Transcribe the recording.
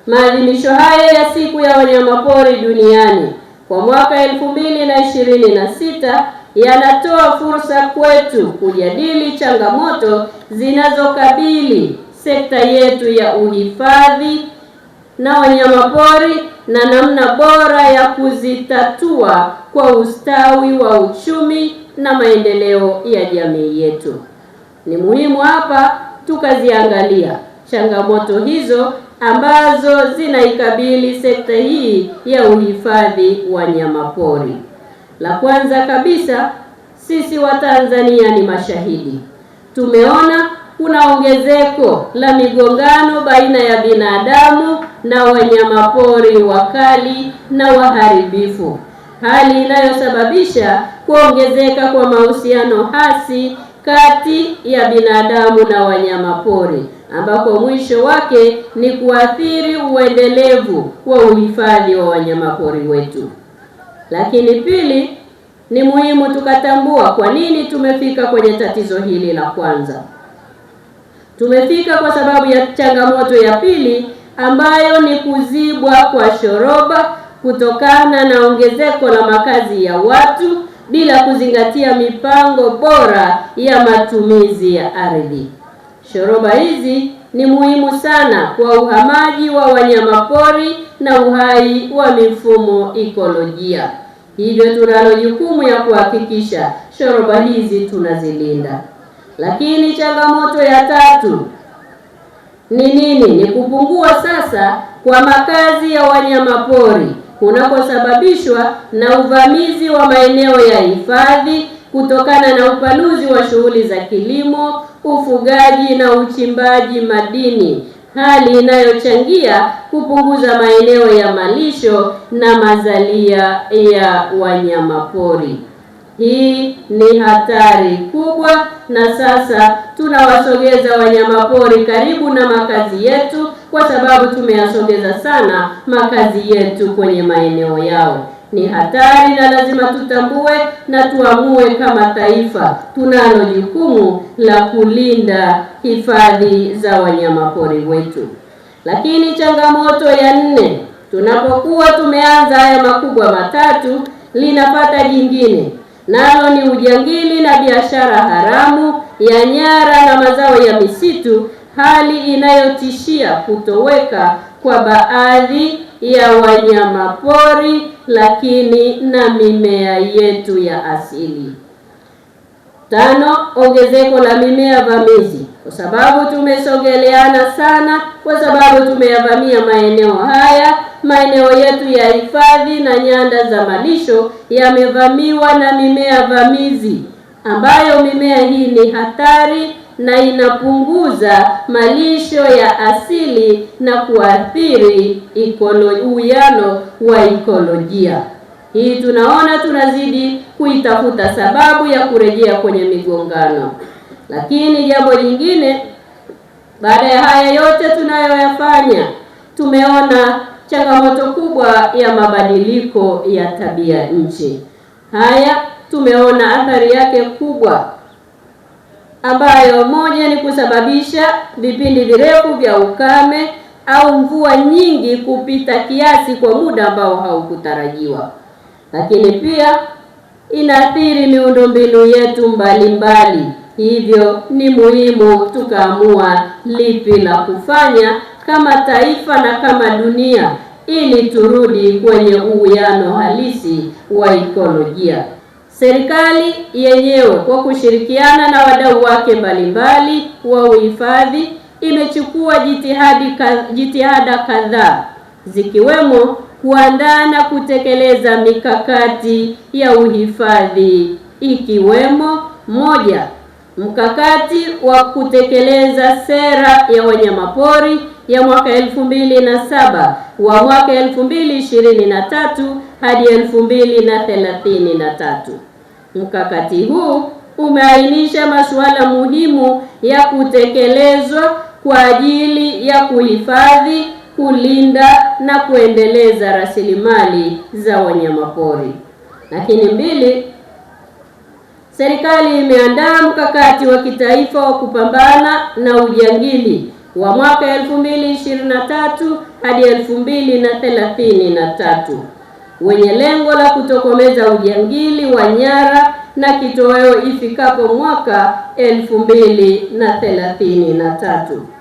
Maadhimisho haya ya siku ya wanyamapori duniani kwa mwaka 2026 yanatoa fursa kwetu kujadili changamoto zinazokabili sekta yetu ya uhifadhi na wanyamapori na namna bora ya kuzitatua kwa ustawi wa uchumi na maendeleo ya jamii yetu. Ni muhimu hapa tukaziangalia changamoto hizo ambazo zinaikabili sekta hii ya uhifadhi wa wanyamapori. La kwanza kabisa, sisi wa Tanzania ni mashahidi. Tumeona kuna ongezeko la migongano baina ya binadamu na wanyamapori wakali na waharibifu, hali inayosababisha kuongezeka kwa mahusiano hasi kati ya binadamu na wanyamapori, ambako mwisho wake ni kuathiri uendelevu wa uhifadhi wa wanyamapori wetu. Lakini pili, ni muhimu tukatambua kwa nini tumefika kwenye tatizo hili la kwanza. Tumefika kwa sababu ya changamoto ya pili, ambayo ni kuzibwa kwa shoroba kutokana na ongezeko la makazi ya watu bila kuzingatia mipango bora ya matumizi ya ardhi. Shoroba hizi ni muhimu sana kwa uhamaji wa wanyamapori na uhai wa mifumo ekolojia. Hivyo tunalo jukumu ya kuhakikisha shoroba hizi tunazilinda. Lakini changamoto ya tatu ni nini? Ni kupungua sasa kwa makazi ya wanyamapori kunakosababishwa na uvamizi wa maeneo ya hifadhi kutokana na upanuzi wa shughuli za kilimo, ufugaji na uchimbaji madini, hali inayochangia kupunguza maeneo ya malisho na mazalia ya wanyamapori. Hii ni hatari kubwa, na sasa tunawasogeza wanyamapori karibu na makazi yetu kwa sababu tumeyasogeza sana makazi yetu kwenye maeneo yao. Ni hatari na lazima tutambue na tuamue kama taifa tunalo jukumu la kulinda hifadhi za wanyamapori wetu. Lakini changamoto ya nne, tunapokuwa tumeanza haya makubwa matatu, linapata jingine, nalo ni ujangili na biashara haramu ya nyara na mazao ya misitu, hali inayotishia kutoweka kwa baadhi ya wanyamapori lakini na mimea yetu ya asili. Tano, ongezeko la mimea vamizi, kwa sababu tumesogeleana sana, kwa sababu tumeyavamia maeneo haya. Maeneo yetu ya hifadhi na nyanda za malisho yamevamiwa na mimea vamizi, ambayo mimea hii ni hatari na inapunguza malisho ya asili na kuathiri uwiano wa ekolojia. Hii tunaona tunazidi kuitafuta sababu ya kurejea kwenye migongano. Lakini jambo jingine, baada ya haya yote tunayoyafanya, tumeona changamoto kubwa ya mabadiliko ya tabia nchi. Haya tumeona athari yake kubwa, ambayo moja ni kusababisha vipindi virefu vya ukame au mvua nyingi kupita kiasi kwa muda ambao haukutarajiwa. Lakini pia inaathiri miundombinu yetu mbalimbali. Hivyo ni muhimu tukaamua lipi la kufanya kama taifa na kama dunia ili turudi kwenye uwiano halisi wa ekolojia. Serikali yenyewe kwa kushirikiana na wadau wake mbalimbali wa uhifadhi imechukua jitihada kadhaa, zikiwemo kuandaa na kutekeleza mikakati ya uhifadhi, ikiwemo moja, mkakati wa kutekeleza sera ya wanyamapori ya mwaka 2007 wa mwaka 2023 hadi 2033. Mkakati huu umeainisha masuala muhimu ya kutekelezwa kwa ajili ya kuhifadhi, kulinda na kuendeleza rasilimali za wanyamapori. Lakini mbili, serikali imeandaa mkakati wa kitaifa wa kupambana na ujangili wa mwaka 2023 hadi 2033 wenye lengo la kutokomeza ujangili wa nyara na kitoweo ifikapo mwaka 2033.